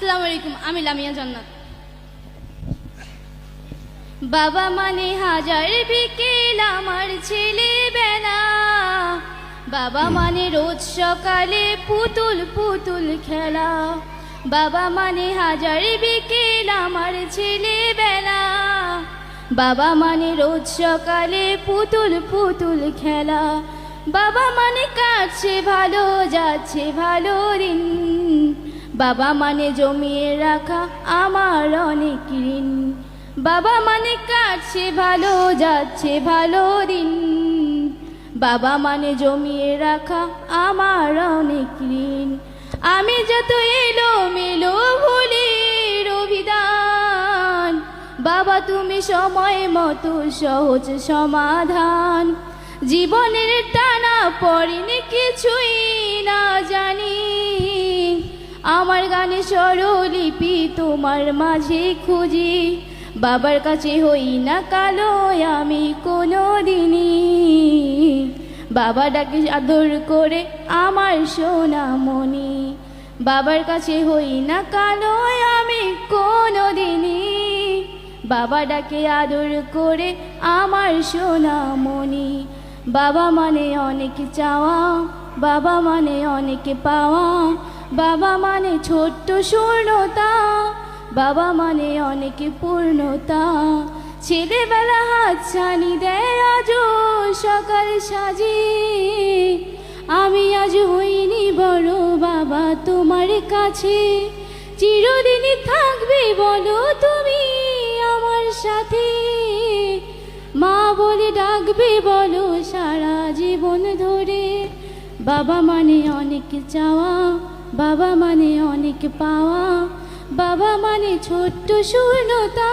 আসসালামু আলাইকুম, আমি লামিয়া জান্নাত। বাবা মানে হাজার বিকেল আমার ছেলেবেলা, বাবা মানে রোজ সকালে পুতুল পুতুল খেলা। বাবা মানে হাজার বিকেল আমার ছেলেবেলা, বাবা মানে রোজ সকালে পুতুল পুতুল খেলা। বাবা মানে কাটছে ভালো যাচ্ছে ভালো দিন, বাবা মানে জমিয়ে রাখা আমার অনেক ঋণ। বাবা মানে কাটছে ভালো যাচ্ছে ভালো দিন, বাবা মানে জমিয়ে রাখা আমার অনেক ঋণ। আমি যত এলো মেলো ভুলের অভিধান, বাবা তুমি সময় মতো সহজ সমাধান। জীবনের টানা পড়েনি কিছুই না জানি, আমার গানে স্বরলিপি তোমার মাঝে খুঁজি। বাবার কাছে হই না কালো আমি কোনো দিনই, বাবা ডাকে আদর করে আমার সোনামণি। বাবার কাছে হই না কালো আমি কোনো দিনই, বাবা ডাকে আদর করে আমার সোনামণি। বাবা মানে অনেক চাওয়া, বাবা মানে অনেক পাওয়া, বাবা মানে ছোট্ট শূন্যতা, বাবা মানে অনেক পূর্ণতা। ছেলেবেলা হাত ছানি দেয় আজও সকাল সাজি, আমি আজ হইনি বড় বাবা তোমার কাছে। চিরদিনই থাকবে বলো তুমি আমার সাথে, মা বলে ডাকবে বলো সারা জীবন ধরে। বাবা মানে অনেক চাওয়া, বাবা মানে অনেক পাওয়া, বাবা মানে ছোট্ট শূন্যতা,